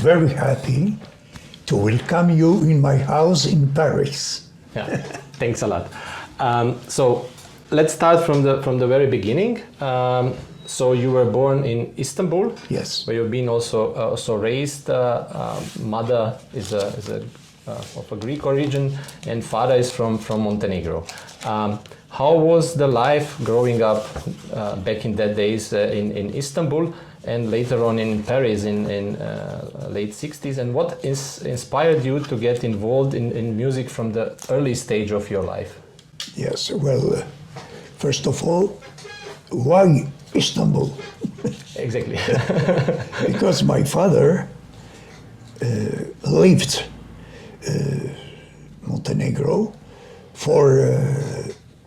very happy to welcome you in my house in Paris. Yeah, thanks a lot. So let's start from the very beginning. So you were born in Istanbul. Yes. Where you've been also raised. Mother is of a Greek origin, and father is from Montenegro. How was the life growing up back in that days in Istanbul and later on in Paris in late 60s? And what inspired you to get involved in music from the early stage of your life? Yes, well, first of all, why Istanbul? Exactly. Because my father lived Montenegro for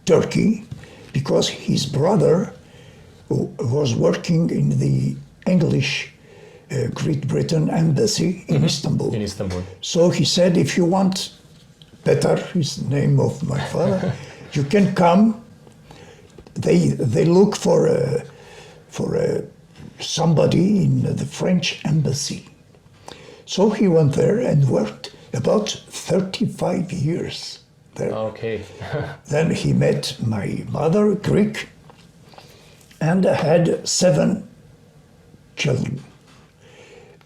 Turkey, because his brother was working in the English Great Britain embassy in Istanbul. In Istanbul. So he said, if you want Petar, is the name of my father, you can come. They look for somebody in the French embassy. So he went there and worked about 35 years there. Okay. Then he met my mother, Greek, and had 7 children.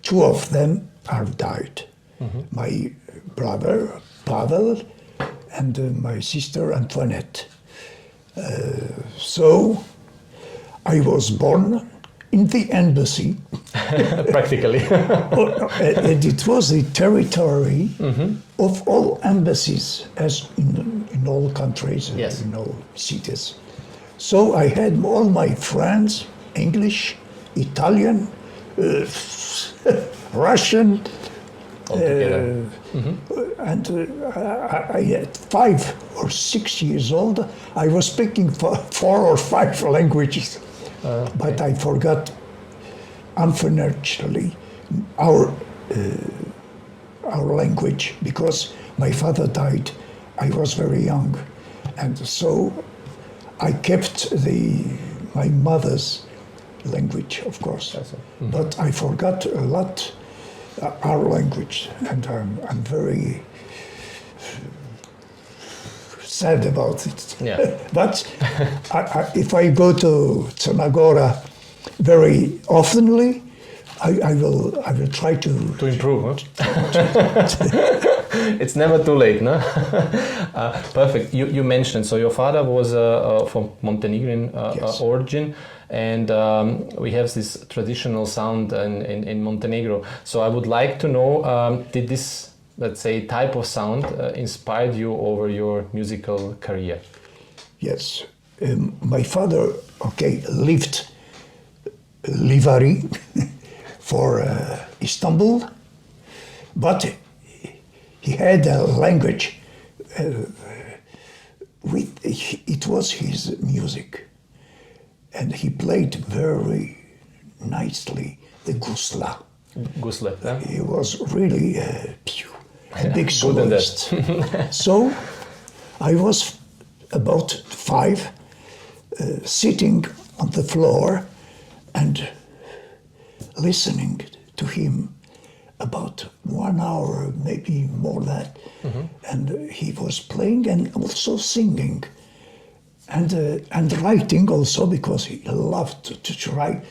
2 of them are died. My brother, Pavel, and my sister, Antoinette. So I was born in the embassy. Practically. And it was the territory of all embassies, as in all countries, Yes. in all cities. So I had all my friends, English, Italian, Russian, and I at 5 or 6 years old, I was speaking 4 or 5 languages, but I forgot, unfortunately, our language, because my father died. I was very young, and so I kept my mother's language, of course, but I forgot a lot our language, and I'm very sad about it. Yeah. But if I go to Crna very oftenly, I will try to improve. Huh? It's never too late, no? Perfect. You mentioned, so your father was from Montenegrin Yes. origin, and we have this traditional sound in Montenegro. So I would like to know, did this, let's say, type of sound inspired you over your musical career? Yes. My father, lived Livari for Istanbul, but he had a language, it was his music, and he played very nicely the gusla. Gusle, yeah? He was really a big soloist. So I was about 5, sitting on the floor and listening to him about 1 hour, maybe more than that. And he was playing and also singing, and writing also, because he loved to write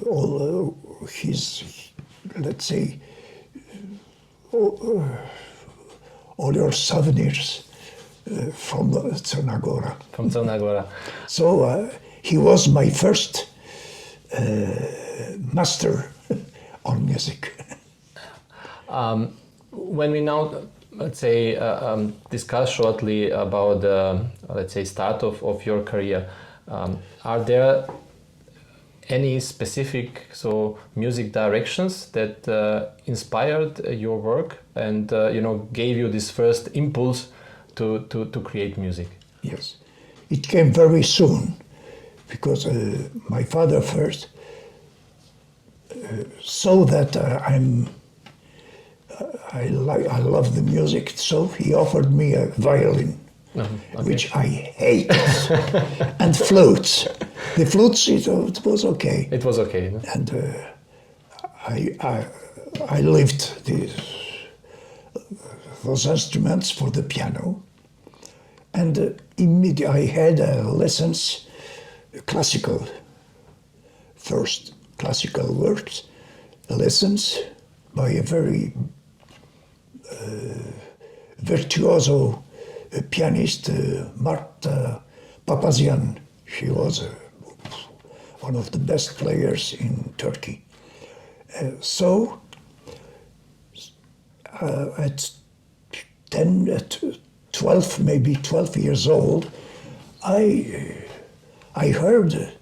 all his, let's say, all your souvenirs from Crna Gora. From Crna Gora. So he was my first master on music. When we now, let's say, discuss shortly about the, let's say, start of your career, are there any specific music directions that inspired your work and gave you this first impulse to create music? Yes, it came very soon, because my father first saw that I love the music, so he offered me a violin, which I hate, and flutes. The flutes, it was okay. It was okay. No? And I lived those instruments for the piano, and immediately I had lessons, classical works, lessons by a very virtuoso pianist, Marta Papazian. She was one of the best players in Turkey. So at 12, maybe 12 years old, I heard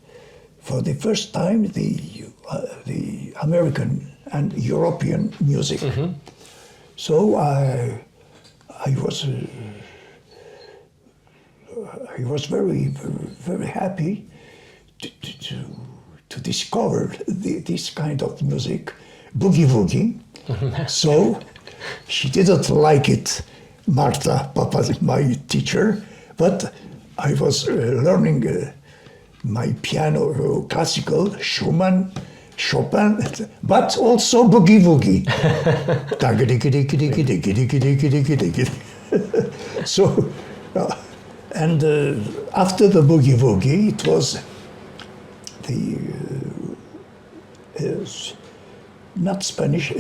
for the first time the American and European music. Mm-hmm. So I was very, very happy to discover this kind of music, boogie woogie. So she didn't like it, Marta, my teacher, but I was learning my piano, classical, Schumann, Chopin, but also boogie woogie. So, and after the boogie woogie, it was the not Spanish,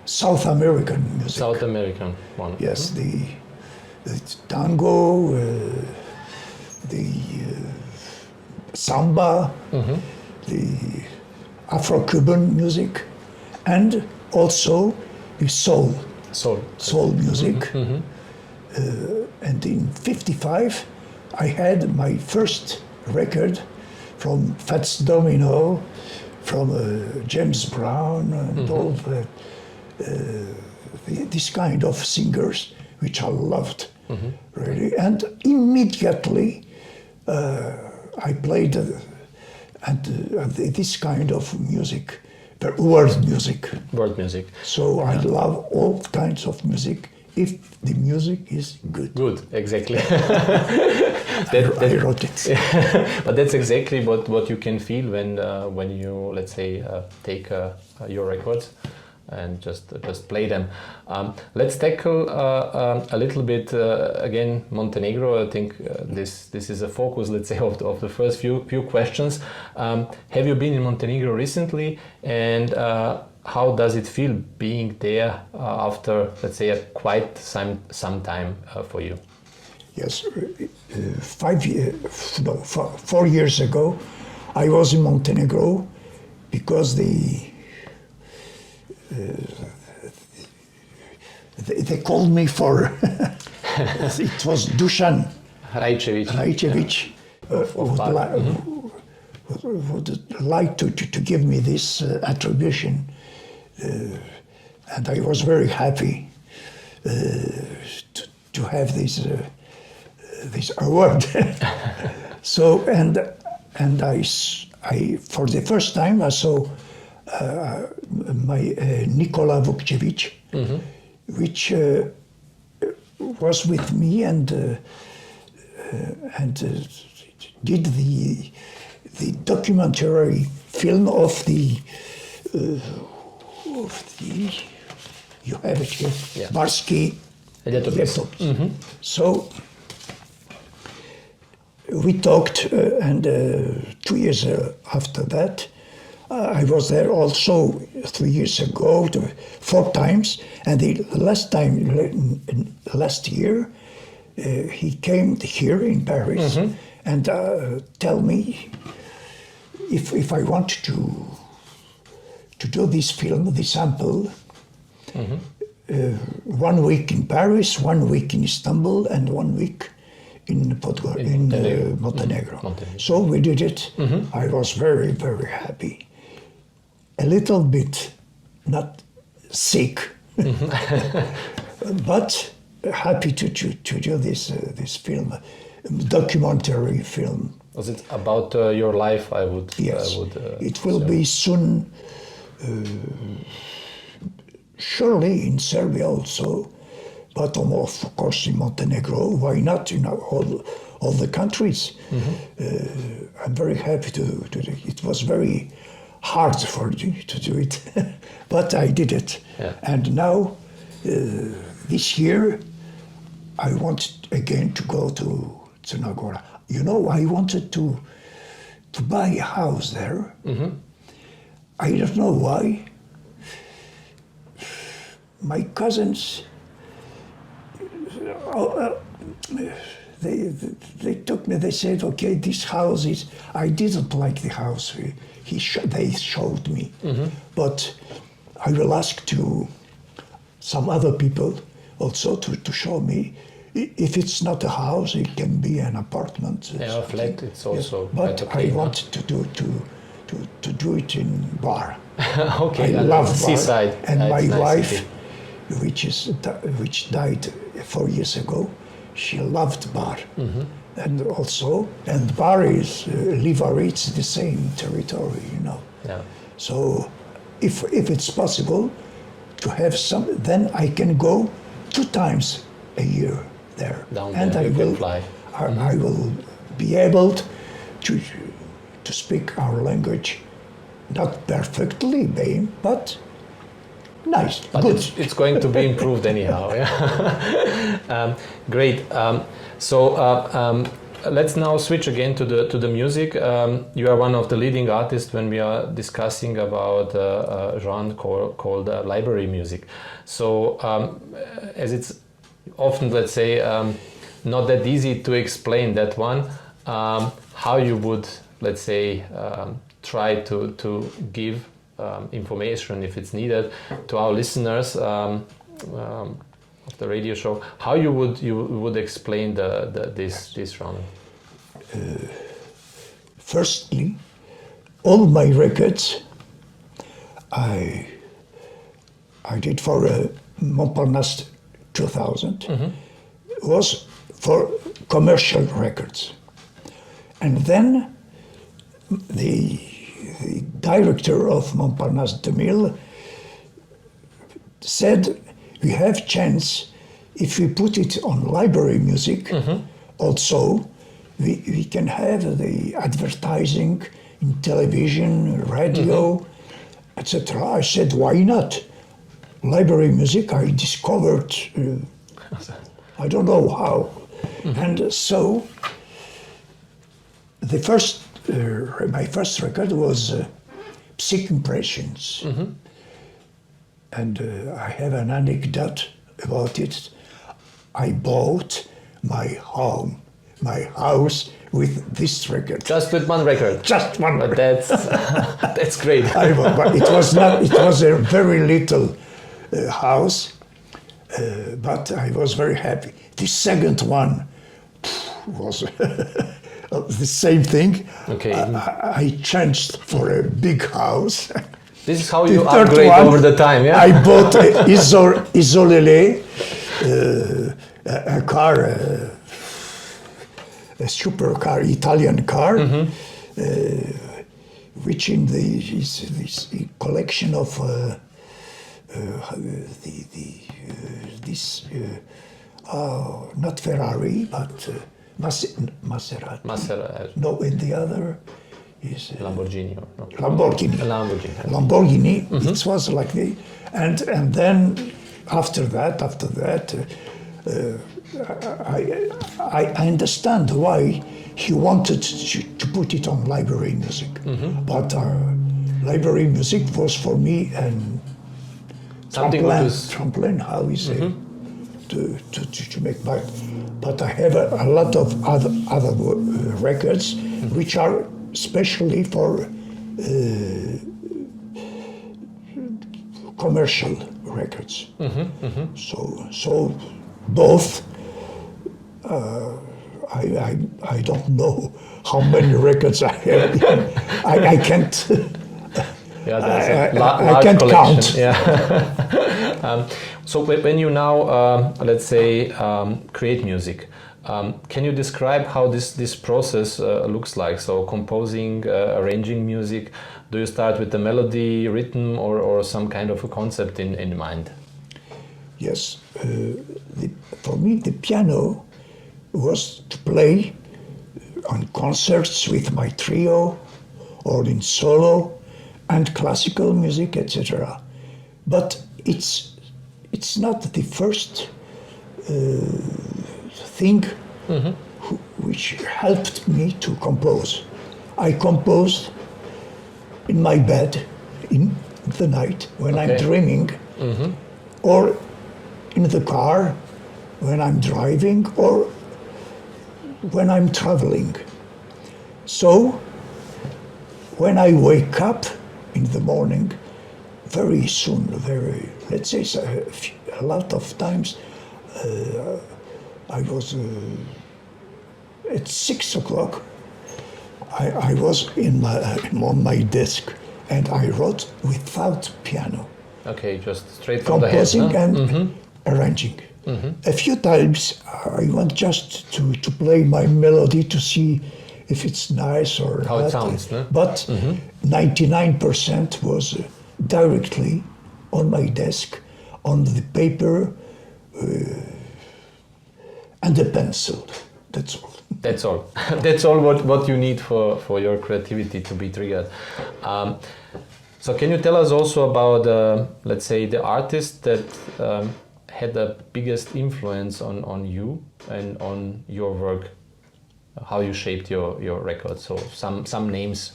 South American music. South American one. Yes, mm-hmm. the tango, the samba, mm-hmm. the Afro-Cuban music, and also the soul music. Mm-hmm. And in '55, I had my first record from Fats Domino, from James Brown, and mm-hmm. all this kind of singers, which I loved, mm-hmm. really. And immediately I played this kind of music, the world music. World music. So I love all kinds of music if the music is good. Good, exactly. I wrote it. But that's exactly what you can feel when you, let's say, take your records and just play them. Let's tackle a little bit again Montenegro. I think this is a focus, let's say, of the first few questions. Have you been in Montenegro recently, and how does it feel being there after, let's say, quite some time for you? Yes, 4 years ago, I was in Montenegro because they called me for it was Dusan Rajcević would like to give me this attribution, and I was very happy to have this award. So and I for the first time I saw my Nikola Vukcević, mm-hmm. which was with me and did the documentary film of the you have it here, yeah. Barski Letopis. Mm-hmm. So we talked, and 2 years after that, I was there also 3 years ago, 4 times, and the last year, he came here in Paris, mm-hmm. and tell me if I want to do this film, the sample, mm-hmm. 1 week in Paris, 1 week in Istanbul, and 1 week in Montenegro. So we did it. Mm-hmm. I was very, very happy. A little bit not sick, mm-hmm. but happy to do this film, documentary film. Was it about your life? Yes, it will be soon. Surely in Serbia also, but of course in Montenegro. Why not? all the countries. Mm-hmm. I'm very happy to do it. It was very hard for me to do it, but I did it. Yeah. And now, this year, I want again to go to Crnogora. You know, I wanted to buy a house there. Mm-hmm. I don't know why. My cousins, they took me. They said, "Okay, this house is." I didn't like the house. They showed me, mm-hmm. But I will ask to some other people also to show me. If it's not a house, it can be an apartment. Yeah, a flat. It's also. Yes. But okay, I want to do it in Bar. Okay, I love Bar. Seaside. And my nice wife, city. which died 4 years ago, she loved Bar. Mm-hmm. And Bar is Livary. It's the same territory, you know. Yeah. So, if it's possible to have some, then I can go 2 times a year there. Down and there, I you will can fly. I will be able to speak our language, not perfectly, but nice, but good. It's going to be improved anyhow. Yeah. Great. Let's now switch again to the music. You are one of the leading artists when we are discussing about a genre called library music. So, as it's often, let's say, not that easy to explain that one, how you would, let's say, try to give information if it's needed to our listeners of the radio show. How you would explain this genre? Firstly, all my records I did for Montparnasse 2000 mm-hmm. was for commercial records, and then the director of Montparnasse 2000 said, we have chance if we put it on library music, mm-hmm. also we can have the advertising in television, radio, mm-hmm. etc. I said, why not? Library music I discovered, I don't know how. Mm-hmm. And so my first record was Psych Impressions. Mm-hmm. And I have an anecdote about it. I bought my house with this record. Just with one record? Just one record. That's great. But it was a very little house, but I was very happy. The second one was the same thing. Okay. I changed for a big house. This is how you upgrade over the time, yeah? I bought a Isolele, a car, a supercar, Italian car, mm-hmm. Which in this collection of not Ferrari, but Maserati. Maserati. No, and the other is Lamborghini. Or no? Lamborghini. Mm-hmm. It was like the, and then after that, I understand why he wanted to put it on library music, mm-hmm. but library music was for me an trampoline. How is it to make back? But I have a lot of other records, mm-hmm. which are especially for commercial records. Mm-hmm, mm-hmm. So both. I don't know how many records I have. I can't. Yeah, I can't count. Yeah. So when you now, let's say, create music, can you describe how this process looks like? So composing, arranging music, do you start with the melody, rhythm, or some kind of a concept in mind? Yes. For me, the piano was to play on concerts with my trio or in solo, and classical music, etc. But it's not the first thing which helped me to compose. I composed in my bed in the night when I'm dreaming, or in the car when I'm driving, or when I'm traveling. So when I wake up in the morning, very soon, let's say a lot of times, I was at 6 o'clock, I was on my desk and I wrote without piano. Okay, just straight from the head. Composing and arranging. A few times I want just to play my melody to see if it's nice or how not. It sounds, no? But 99% was directly on my desk, on the paper and the pencil. That's all. That's all. That's all what you need for your creativity to be triggered. So can you tell us also about, let's say, the artist that had the biggest influence on you and on your work, how you shaped your record? So some names.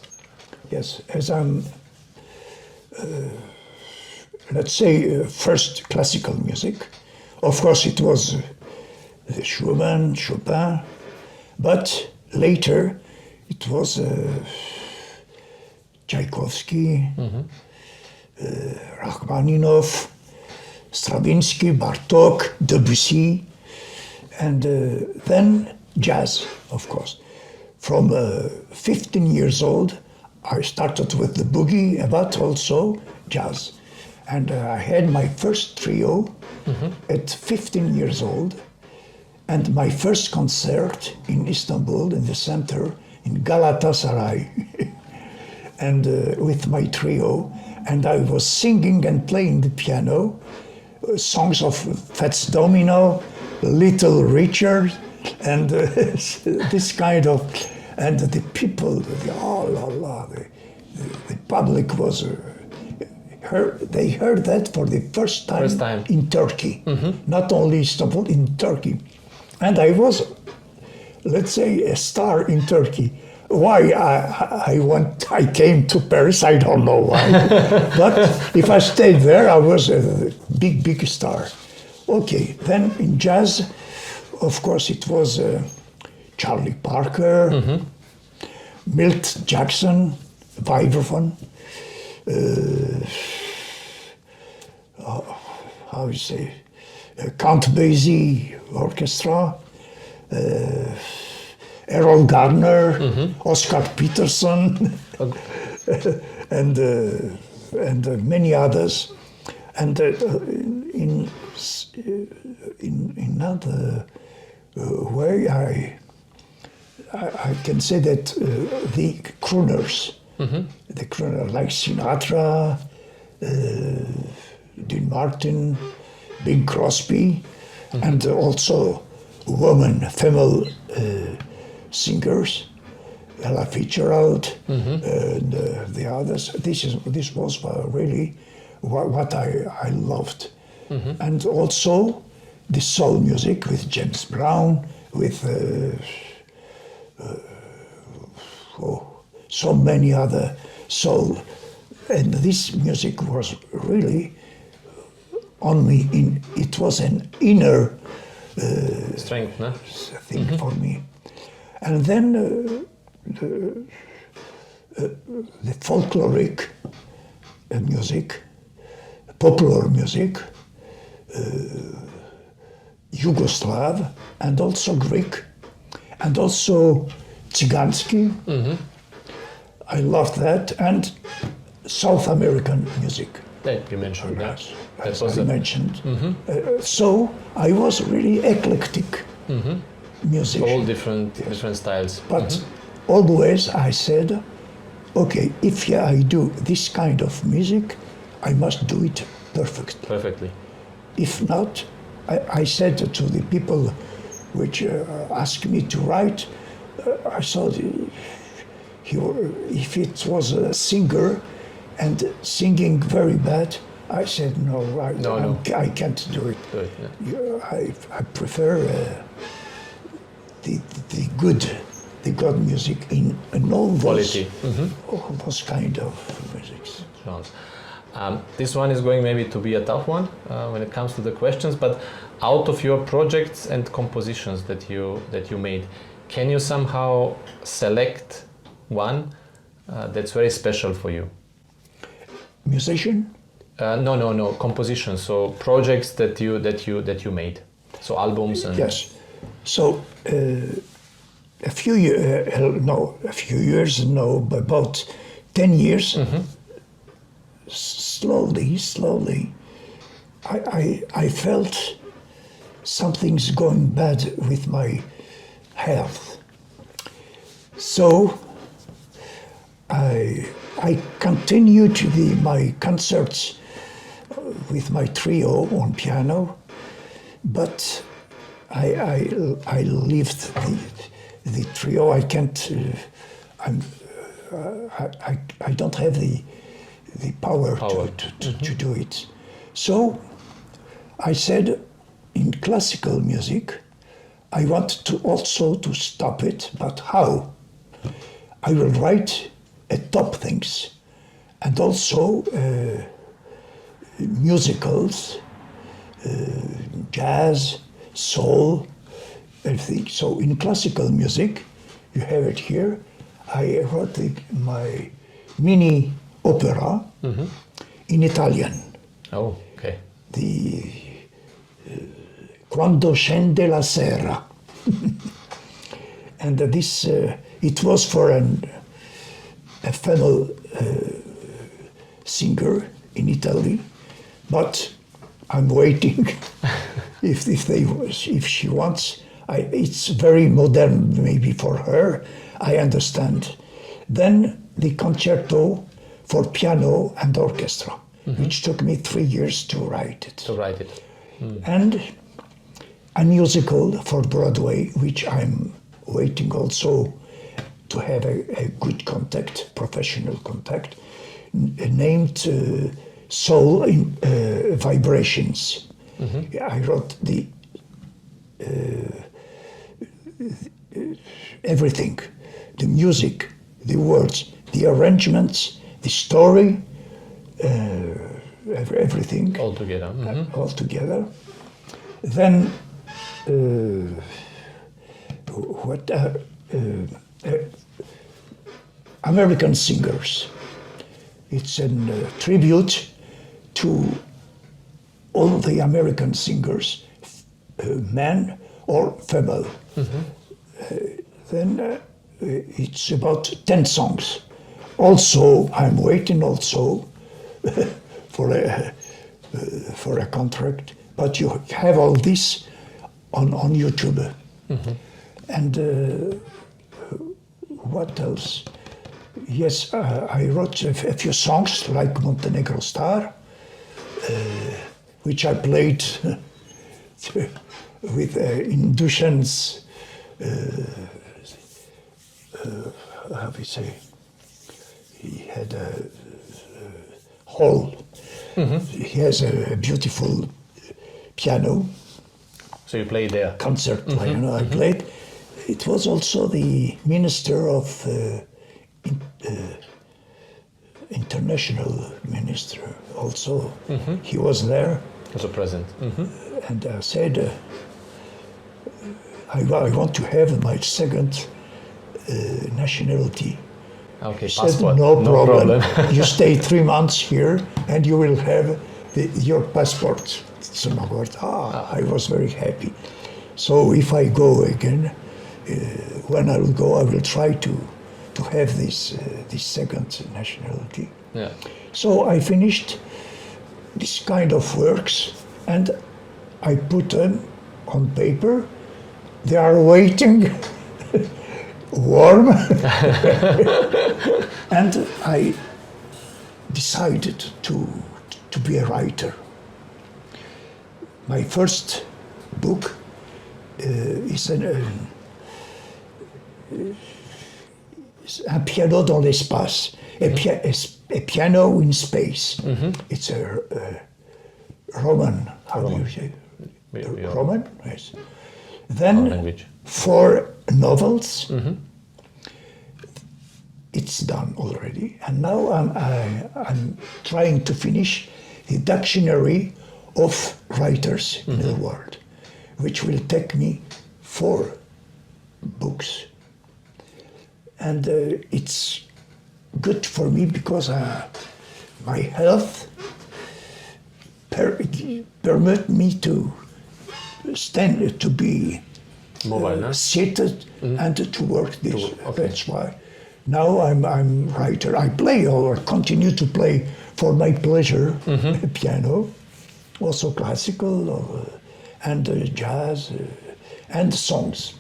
Yes, as I'm, let's say, first classical music. Of course, it was Schumann, Chopin, but later it was Tchaikovsky, Rachmaninoff, Stravinsky, Bartók, Debussy, and then jazz, of course. From 15 years old, I started with the boogie, but also jazz. And I had my first trio at 15 years old, and my first concert in Istanbul, in the center, in Galatasaray, and with my trio, and I was singing and playing the piano, songs of Fats Domino, Little Richard, and this kind of, and the people, the public was, they heard that for the first time. In Turkey, not only Istanbul, in Turkey. And I was, let's say, a star in Turkey. Why I came to Paris, I don't know why. But if I stayed there, I was a big star. Okay, then in jazz, of course, it was Charlie Parker, Milt Jackson, vibraphone, how you say, Count Basie Orchestra, Errol Garner, Oscar Peterson, and many others. And in another way, I can say that the crooners, the crooner like Sinatra, Dean Martin, Bing Crosby, and also female singers, Ella Fitzgerald, and the others. This was really what I loved. And also the soul music with James Brown, with so many other soul. And this music was really on me. It was an inner strength, no? thing for me. And then the folkloric music, popular music, Yugoslav, and also Greek, and also Tsigansky. I loved that, and South American music. That you mentioned, yes, as I mentioned. So I was really eclectic musician. All different styles. But always I said, okay, if I do this kind of music, I must do it perfectly. If not, I said to the people which asked me to write, I thought if it was a singer, and singing very bad. I said, no, I can't do it. I prefer the good music in all those, all those kind of musics. This one is going maybe to be a tough one when it comes to the questions, but out of your projects and compositions that you made, can you somehow select one that's very special for you? Musician? No, compositions. So projects that you made. So albums and. Yes. So a few years, about 10 years. Slowly, I felt something's going bad with my health. So I continued my concerts with my trio on piano, but I left the trio. I can't. I don't have the power. To do it. So I said, in classical music, I want to also to stop it, but how? I will write top things, and also musicals, jazz, soul, everything. So in classical music, you have it here. I wrote my mini opera in Italian. Oh, okay. Quando scende la sera. And this, it was for a fellow singer in Italy, but I'm waiting. if she wants, it's very modern maybe for her. I understand. Then the concerto for piano and orchestra, which took me 3 years to write it. And a musical for Broadway, which I'm waiting also to have a good contact, professional contact, named Soul in Vibrations. I wrote everything, the music, the words, the arrangements, the story, everything. All together. All together. Then, American singers. It's a tribute to all the American singers, men or female. Then it's about 10 songs. Also, I'm waiting also for a contract, but you have all this on YouTube. And what else? Yes, I wrote a few songs like Montenegro Star, which I played with in Duchan's, how do you say? He had a hall. He has a beautiful piano. So you played there? Concert piano. I played. It was also the minister of international minister. Also, he was there. As a present. And I said, I want to have my second nationality. Okay, He passport. said, no problem. problem. You stay 3 months here and you will have your passport. I was very happy. So if I go again, when I will go, I will try to have this second nationality. Yeah. So I finished this kind of works and I put them on paper. They are waiting, warm, and I decided to be a writer. My first book is un piano dans l'espace, a piano in space. It's a Roman, how do you say? Roman, yes. Then 4 novels. It's done already, and now I'm trying to finish the dictionary of writers in the world, which will take me 4 books. And it's good for me because my health permit me to stand, to be mobile, seated and to work this. Okay. That's why now I'm writer. I play or continue to play for my pleasure piano, also classical and jazz and songs.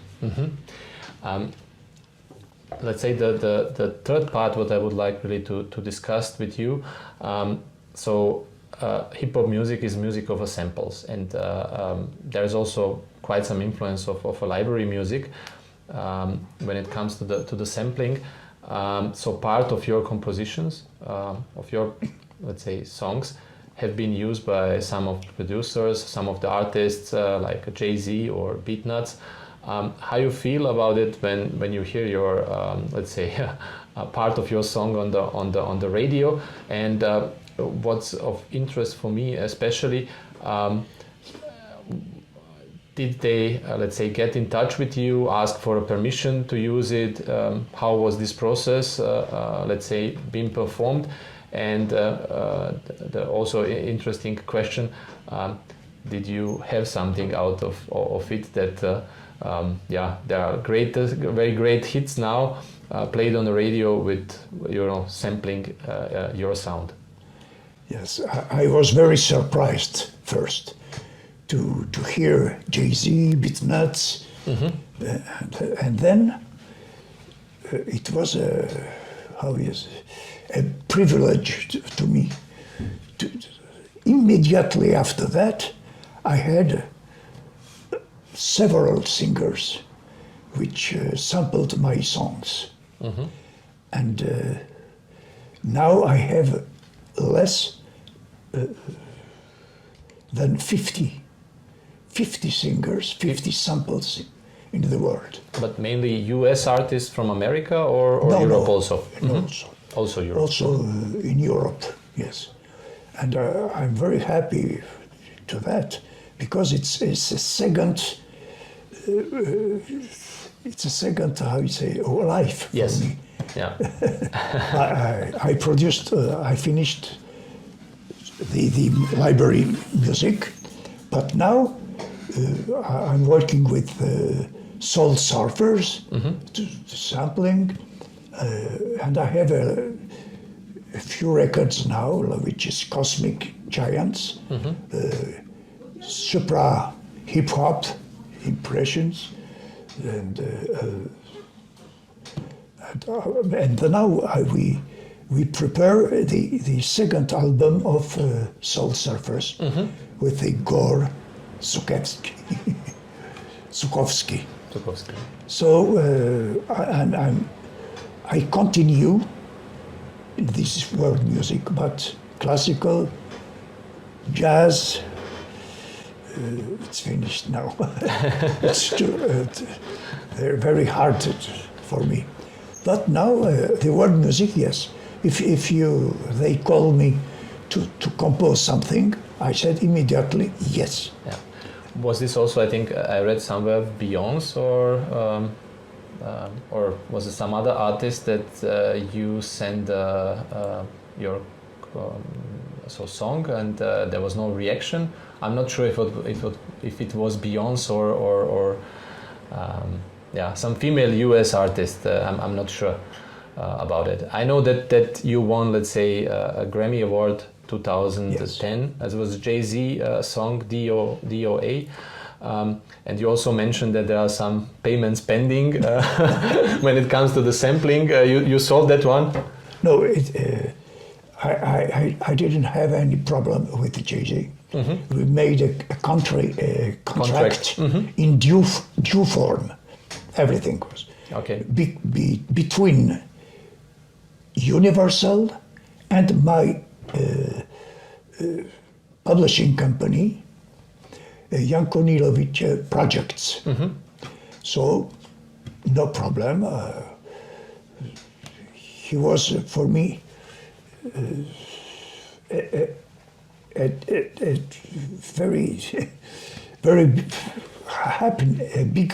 Let's say the third part, what I would like really to discuss with you. Hip hop music is music of samples, and there is also quite some influence of a library music when it comes to the sampling. So part of your compositions, of your, let's say, songs, have been used by some of the producers, some of the artists like Jay-Z or Beatnuts. How you feel about it when you hear your, let's say, part of your song on the radio, and what's of interest for me especially, did they, let's say, get in touch with you, ask for a permission to use it? How was this process, let's say, being performed? And the also interesting question, did you have something out of it that, there are very great hits now played on the radio with, sampling your sound? Yes, I was very surprised first to hear Jay-Z, Beatnuts, and then it was a privilege to me. Immediately after that, I had several singers which sampled my songs, and now I have less than 50 singers, 50 samples in the world. But mainly US artists from America or Europe also? Also Europe. Also in Europe, yes. And I'm very happy to that because it's a second, how you say, life for me. Yeah. I produced, I finished the library music, but now I'm working with soul surfers, to sampling, and I have a few records now, which is Cosmic Giants, supra hip hop impressions, and now we prepare the second album of Soul Surfers with the Igor Sukovsky. So I continue this world music, but classical, jazz, it's finished now. It's they're very hard for me. But now the world music, yes. If they call me to compose something, I said immediately yes. Yeah. Was this also, I think I read somewhere, Beyonce or was it some other artist that you sent your song and there was no reaction? I'm not sure if it was Beyonce or some female US artist. I'm not sure about it. I know that you won, let's say, a Grammy Award 2010, as was Jay-Z song D.O.A. And you also mentioned that there are some payments pending when it comes to the sampling. You solved that one? No, I didn't have any problem with the Jay-Z. We made a contract in due form. Everything was okay. Between Universal and my publishing company, Janko Nilović projects. So, no problem. He was for me a very, very big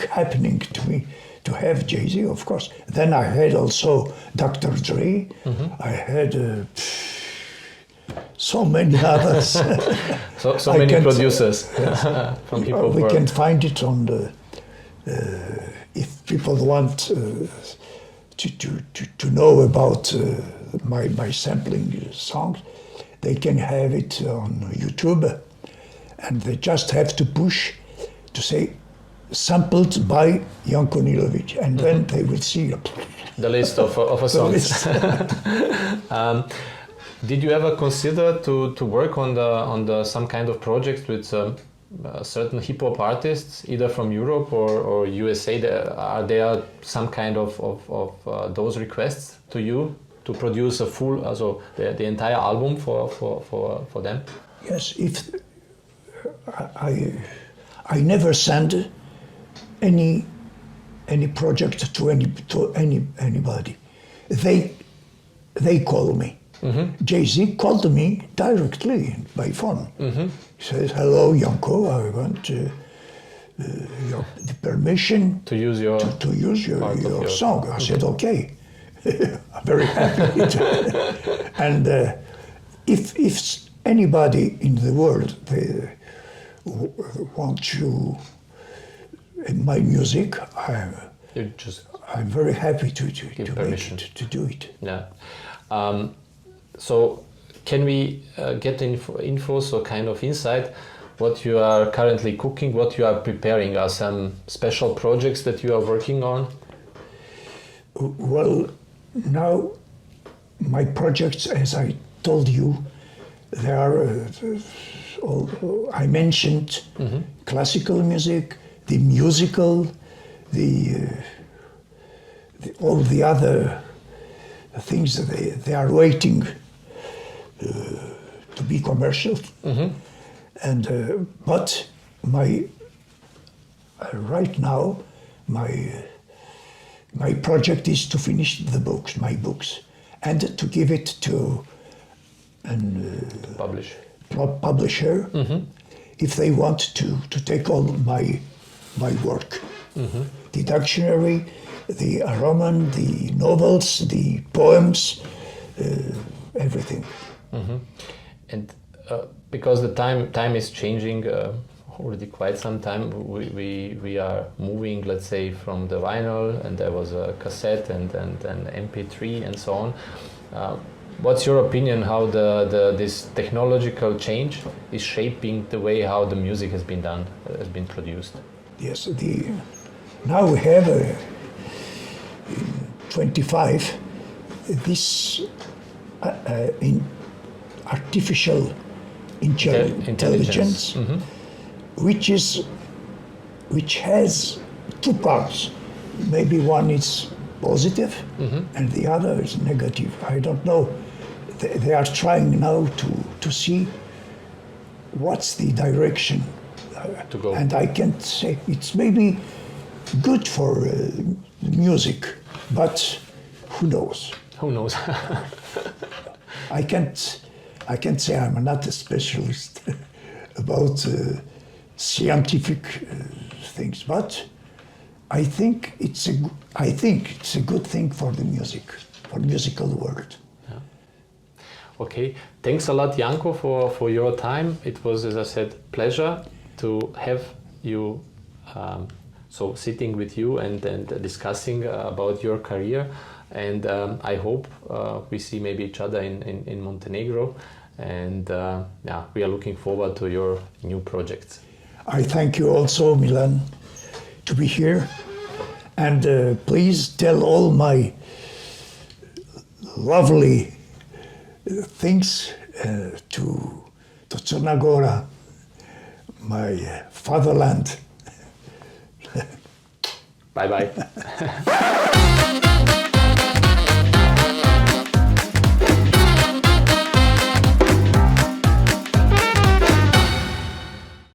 happening to me to have Jay-Z, of course. Then I had also Dr. Dre. I had so many others. so many producers from people. We can find it on the. If people want to know about my sampling songs, they can have it on YouTube, and they just have to push to say sampled by Janko Nilović, and then they will see the list of a songs. Did you ever consider to work on the some kind of project with certain hip hop artists, either from Europe or USA? Are there some kind of those requests to you to produce a full, also the entire album for them? Yes, if I never send any project to anybody. They call me. Jay-Z called me directly by phone. He says, "Hello, Janko, I want the permission to use your song." I said, "Okay." I'm very happy. And if anybody in the world wants to my music, I'm very happy to do it. Yeah. So can we get info, so kind of insight, what you are currently cooking, what you are preparing? Are some special projects that you are working on? Well, now my projects, as I told you, they are, I mentioned classical music, the musical, all the other things that they are waiting to be commercial. And but right now my project is to finish my books, and to give it to a publisher if they want to take all my work. The dictionary, the roman, the novels, the poems, everything. And because the time is changing already quite some time, we are moving, let's say, from the vinyl, and there was a cassette and MP3 and so on. What's your opinion how this technological change is shaping the way how the music has been produced? Yes, now we have in 25 this in artificial intelligence, which has two parts. Maybe one is positive and the other is negative. I don't know. They are trying now to see what's the direction to go. And I can't say it's maybe good for music, but who knows? Who knows? I can't say. I'm not a specialist about scientific things, but I think it's a good thing for the musical world. Yeah. Okay, thanks a lot, Janko, for your time. It was, as I said, pleasure to have you sitting with you and discussing about your career. And I hope we see maybe each other in Montenegro. And we are looking forward to your new projects. I thank you also, Milan, to be here. And please tell all my lovely things to Crna Gora, my fatherland. Bye-bye.